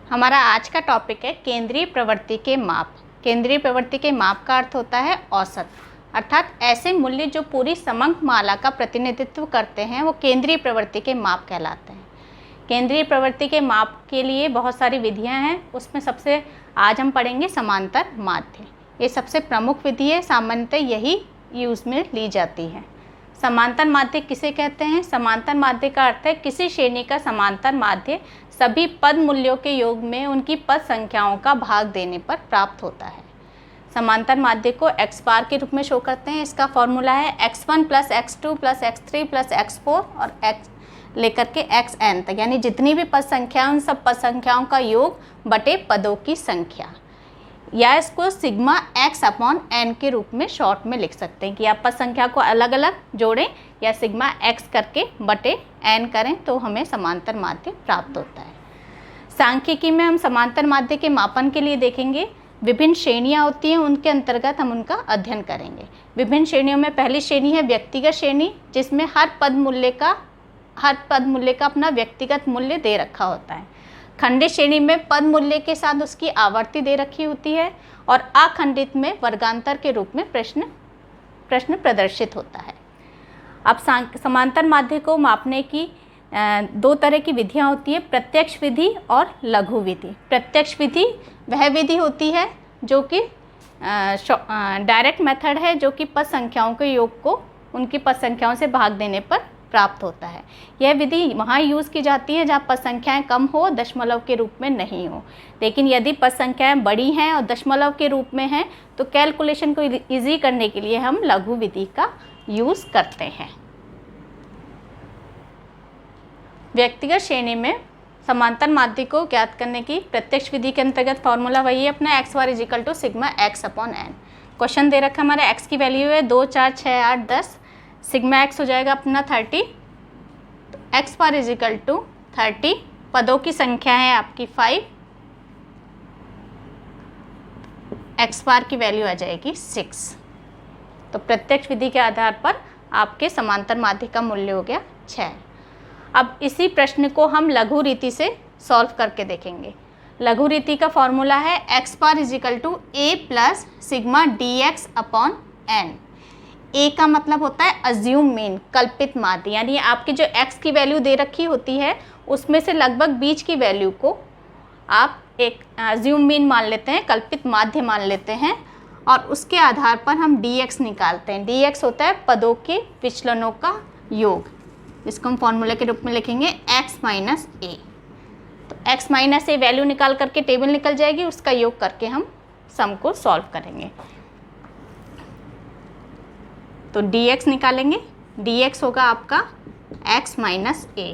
हमारा आज का टॉपिक है केंद्रीय प्रवृत्ति के माप। केंद्रीय प्रवृत्ति के माप का अर्थ होता है औसत, अर्थात ऐसे मूल्य जो पूरी समंक माला का प्रतिनिधित्व करते हैं वो केंद्रीय प्रवृत्ति के माप कहलाते हैं। केंद्रीय प्रवृत्ति के माप के लिए बहुत सारी विधियां हैं, उसमें सबसे आज हम पढ़ेंगे समांतर माध्य। ये सबसे प्रमुख विधि है, सामान्यतः यही यूज़ में ली जाती है। समांतर माध्य किसे कहते हैं? समांतर माध्य का अर्थ है किसी श्रेणी का समांतर माध्य सभी पद मूल्यों के योग में उनकी पद संख्याओं का भाग देने पर प्राप्त होता है। समांतर माध्य को x बार के रूप में शो करते हैं। इसका फॉर्मूला है x1 plus x2 plus x3 plus x4 और x लेकर के xn तक, यानी जितनी भी पद संख्या उन सब पद संख्याओं का योग बटे पदों की संख्या, या इसको सिग्मा x अपॉन n के रूप में शॉर्ट में लिख सकते हैं कि आप पद संख्या को अलग अलग जोड़ें या सिग्मा x करके बटे n करें तो हमें समांतर माध्य प्राप्त होता है। सांख्यिकी में हम समांतर माध्य के मापन के लिए देखेंगे विभिन्न श्रेणियां होती हैं, उनके अंतर्गत हम उनका अध्ययन करेंगे। विभिन्न श्रेणियों में पहली श्रेणी है व्यक्तिगत श्रेणी, जिसमें हर पद मूल्य का अपना व्यक्तिगत मूल्य दे रखा होता है। खंडित श्रेणी में पद मूल्य के साथ उसकी आवर्ती दे रखी होती है और अखंडित में वर्गांतर के रूप में प्रश्न प्रदर्शित होता है। अब समांतर माध्य को मापने की दो तरह की विधियां होती है, प्रत्यक्ष विधि और लघु विधि। प्रत्यक्ष विधि वह विधि होती है जो कि डायरेक्ट मेथड है, जो कि पद संख्याओं के योग को उनकी पद संख्याओं से भाग देने पर प्राप्त होता है। यह विधि वहाँ यूज़ की जाती है जहाँ पद संख्याएँ कम हो, दशमलव के रूप में नहीं हो। लेकिन यदि पद संख्याएँ बड़ी हैं और दशमलव के रूप में हैं तो कैलकुलेशन को इजी करने के लिए हम लघु विधि का यूज़ करते हैं। व्यक्तिगत श्रेणी में समांतर माध्य को ज्ञात करने की प्रत्यक्ष विधि के अंतर्गत फॉर्मूला वही है अपना x bar is equal to sigma x upon n। Question दे रखा है हमारा, x की वैल्यू है 2, 4, 6, 8, 10, सिग्मा x हो जाएगा अपना 30, तो x बार इजिकल टू 30, पदों की संख्या है आपकी 5, x बार की वैल्यू आ जाएगी 6। तो प्रत्यक्ष विधि के आधार पर आपके समांतर माध्य का मूल्य हो गया 6। अब इसी प्रश्न को हम लघु रीति से सॉल्व करके देखेंगे। लघु रीति का फॉर्मूला है x bar is equal to a plus sigma dx upon n। a का मतलब होता है अज्यूम मीन, कल्पित माध्य, यानी आपकी जो x की वैल्यू दे रखी होती है उसमें से लगभग बीच की वैल्यू को आप एक अज्यूम मीन मान लेते हैं, कल्पित माध्य मान लेते हैं और उसके आधार पर हम dx निकालते हैं। dx होता है पदों के विचलनों का योग, इसको हम फॉर्मूला के रूप में लिखेंगे x माइनस a। तो x माइनस a वैल्यू निकाल करके टेबल निकल जाएगी, उसका योग करके हम सम को सॉल्व करेंगे। तो dx निकालेंगे, dx होगा आपका x माइनस a।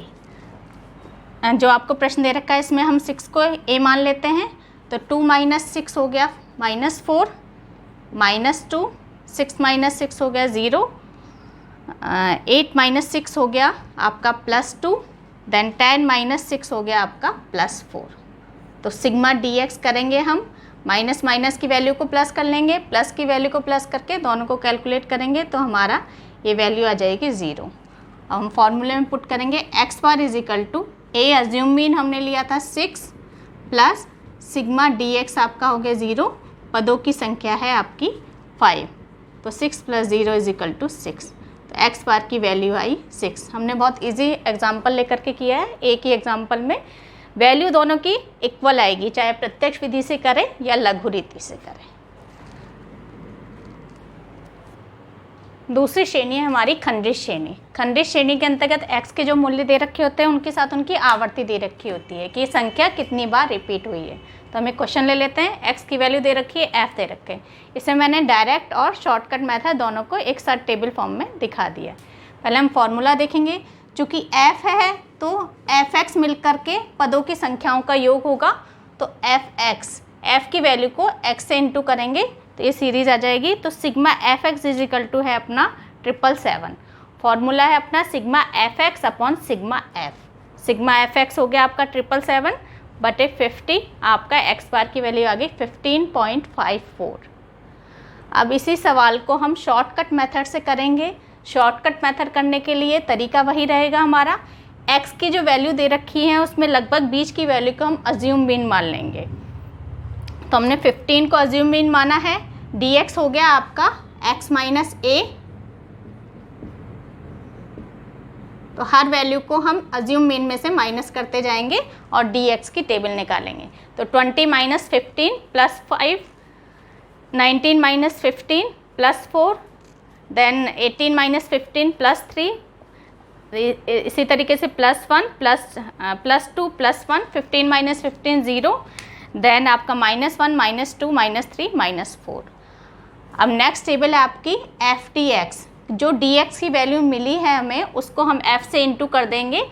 जो आपको प्रश्न दे रखा है इसमें हम 6 को a मान लेते हैं, तो 2 माइनस 6 हो गया -4, -2, 6 माइनस 6 हो गया 0, 8 माइनस 6 हो गया आपका +2, देन 10 माइनस 6 हो गया आपका +4। तो सिग्मा dx करेंगे हम, माइनस माइनस की वैल्यू को प्लस कर लेंगे, प्लस की वैल्यू को प्लस करके दोनों को कैलकुलेट करेंगे तो हमारा ये वैल्यू आ जाएगी 0। अब हम फॉर्मूले में पुट करेंगे x bar is equal to a, assume mean हमने लिया था 6 प्लस सिग्मा dx आपका हो गया 0, पदों की संख्या है आपकी 5, तो 6 प्लस 0 इजिकल टू 6। तो x बार की वैल्यू आई 6। हमने बहुत इजी एग्जाम्पल लेकर के किया है, एक ही एग्जाम्पल में वैल्यू दोनों की इक्वल आएगी, चाहे प्रत्यक्ष विधि से करें या लघु रीति से करें। दूसरी श्रेणी है हमारी खंडित श्रेणी। खंडित श्रेणी के अंतर्गत x के जो मूल्य दे रखे होते हैं उनके साथ उनकी आवर्ती दे रखी होती है कि ये संख्या कितनी बार रिपीट हुई है। तो हमें क्वेश्चन ले लेते हैं, x की वैल्यू दे रखी है, f दे रखे हैं। इसमें मैंने डायरेक्ट और शॉर्टकट मेथड दोनों को एक साथ टेबल फॉर्म में दिखा दिया। पहले हम फॉर्मूला देखेंगे, चूँकि f है तो fx मिल करके पदों की संख्याओं का योग होगा, तो f की वैल्यू को x से इंटू करेंगे तो ये सीरीज आ जाएगी। तो सिग्मा fx इजिकल टू है अपना 777। फॉर्मूला है अपना sigma fx upon sigma f। Sigma fx हो गया आपका 777 बटे 50, आपका x बार की वैल्यू आ गई 15.54। अब इसी सवाल को हम शॉर्टकट मेथड से करेंगे। शॉर्टकट मेथड करने के लिए तरीका वही रहेगा हमारा x की जो वैल्यू दे रखी है उसमें लगभग बीच की वैल्यू को हम अज्यूम मीन मान लेंगे। तो हमने 15 को अज्यूम मीन माना है। dx हो गया आपका x माइनस a, तो हर वैल्यू को हम अज्यूम मीन में से माइनस करते जाएंगे और dx की टेबल निकालेंगे। तो 20 minus 15 plus 5, 19 minus 15 plus 4, then 18 minus 15 plus 3, इसी तरीके से plus 1 plus 2 plus 1, 15 minus 15 0, then आपका -1 -2 -3 -4। अब नेक्स्ट टेबल है आपकी FDX। जो dx की वैल्यू मिली है हमें उसको हम f से इंटू कर देंगे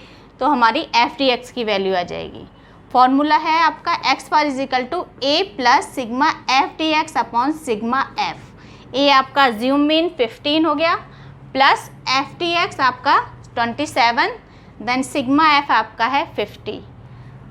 तो हमारी FDX की वैल्यू आ जाएगी। फॉर्मूला है आपका x bar is equal to a plus sigma FDX upon sigma f। a आपका अज्यूम मीन 15 हो गया प्लस FDX आपका 27, देन सिग्मा f आपका है 50।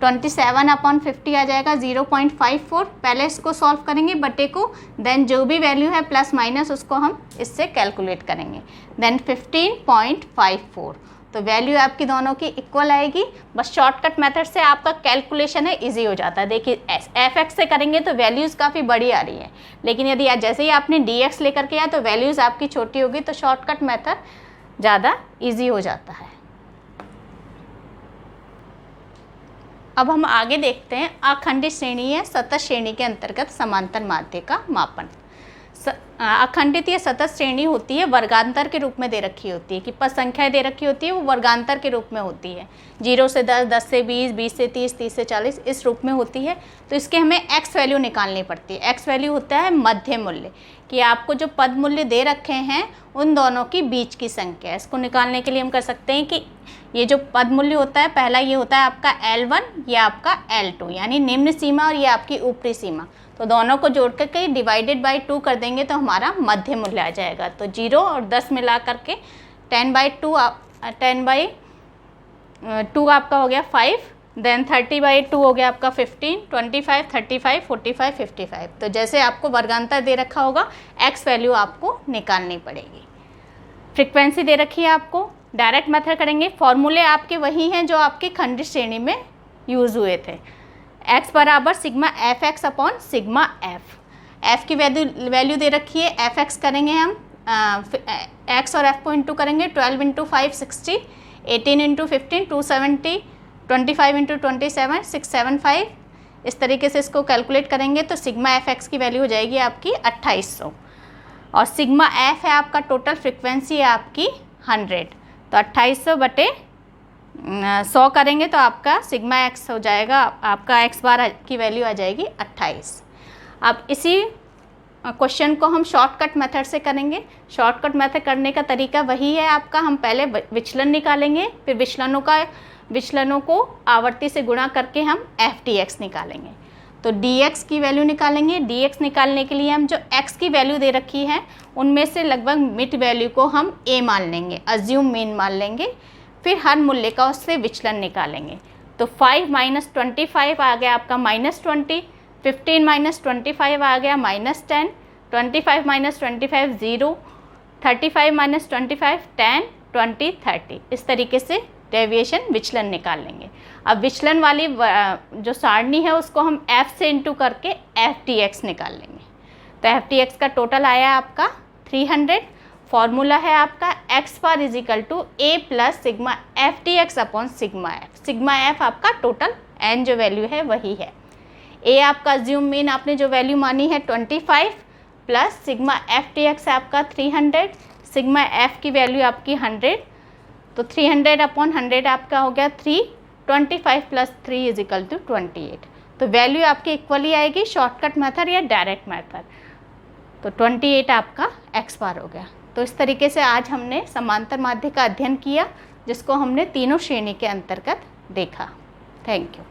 27 अपॉन 50 आ जाएगा 0.54। पहले इसको सॉल्व करेंगे बटे को, देन जो भी वैल्यू है प्लस माइनस उसको हम इससे कैलकुलेट करेंगे, देन 15.54। तो वैल्यू आपकी दोनों की इक्वल आएगी। बस शॉर्टकट मेथड से आपका कैलकुलेशन है इजी हो जाता है। देखिए fx से करेंगे तो वैल्यूज़ काफ़ी बड़ी आ रही है, लेकिन यदि जैसे ही आपने dx लेकर के आया तो वैल्यूज़ आपकी छोटी होगी, तो शॉर्टकट मेथड ज़्यादा ईजी हो जाता है। अब हम आगे देखते हैं अखंडित श्रेणी या सतत श्रेणी के अंतर्गत समांतर माध्य का मापन। अखंडित या सतत श्रेणी होती है वर्गांतर के रूप में दे रखी होती है कि पद संख्याएं दे रखी होती है वो वर्गांतर के रूप में होती है। 0 से 10, 10 से 20, 20 से 30, 30 से 40 इस रूप में होती है। तो इसके हमें x वैल्यू निकालनी पड़ती है। x वैल्यू होता है मध्य मूल्य, कि आपको जो पद मूल्य दे रखे हैं उन दोनों की बीच की संख्या। इसको निकालने के लिए हम कर सकते हैं कि ये जो पद मूल्य होता है, पहला ये होता है आपका L1, ये आपका L2 यानी निम्न सीमा और ये आपकी ऊपरी सीमा। तो दोनों को जोड़ करके डिवाइडेड बाई 2 कर देंगे तो हमारा मध्य मूल्य आ जाएगा। तो 0 और 10 मिला करके 10/2 आपका हो गया 5, देन 30/2 हो गया आपका 15, 25, 35, 45, 55। तो जैसे आपको वर्गांतर दे रखा होगा x वैल्यू आपको निकालनी पड़ेगी। फ्रीक्वेंसी दे रखी है आपको, डायरेक्ट मेथड करेंगे। फॉर्मूले आपके वही हैं जो आपकी खंडित श्रेणी में यूज़ हुए थे। x बराबर sigma fx upon sigma f की वैल्यू दे रखी है। fx करेंगे हम x और f को इंटू करेंगे। 12 × 5 60, 18 × 15 270, 25 × 27 675। इस तरीके से इसको कैलकुलेट करेंगे तो सिग्मा fx की वैल्यू हो जाएगी आपकी 2800 और सिग्मा f है आपका टोटल फ्रिक्वेंसी है आपकी 100। तो 2800 बटे 100 करेंगे तो आपका सिग्मा x हो जाएगा, आपका x बार की वैल्यू आ जाएगी 28। अब इसी क्वेश्चन को हम शॉर्टकट मेथड से करेंगे। शॉर्टकट मेथड करने का तरीका वही है आपका, हम पहले विचलन निकालेंगे, फिर विचलनों को आवर्ती से गुणा करके हम FDX निकालेंगे। तो dx की वैल्यू निकालेंगे। dx निकालने के लिए हम जो x की वैल्यू दे रखी है उनमें से लगभग मिड वैल्यू को हम a मान लेंगे, अज्यूम मीन मान लेंगे, फिर हर मूल्य का उससे विचलन निकालेंगे। तो 5 - 25 आ गया आपका -20, 15 - 25 आ गया -10, 25 - 25 0, 35 - 25 10, 20 30। इस तरीके से डेविएशन विचलन निकाल लेंगे। अब विचलन वाली जो सारणी है उसको हम f से इंटू करके FDX निकाल लेंगे। तो FDX का टोटल आया आपका 300। फॉर्मूला है आपका x bar is equal to a plus sigma FDX upon sigma f। Sigma f आपका टोटल n जो वैल्यू है वही है। a आपका अज्यूम मीन आपने जो वैल्यू मानी है 25 प्लस सिग्मा FDX आपका 300, सिग्मा f की वैल्यू आपकी 100। तो 300 अपॉन 100 आपका हो गया 3, 25 प्लस 3 इजिकल टू 28। तो वैल्यू आपकी इक्वली आएगी शॉर्टकट मेथड या डायरेक्ट मेथड। तो 28 आपका x बार हो गया। तो इस तरीके से आज हमने समांतर माध्य का अध्ययन किया जिसको हमने तीनों श्रेणी के अंतर्गत देखा। Thank you.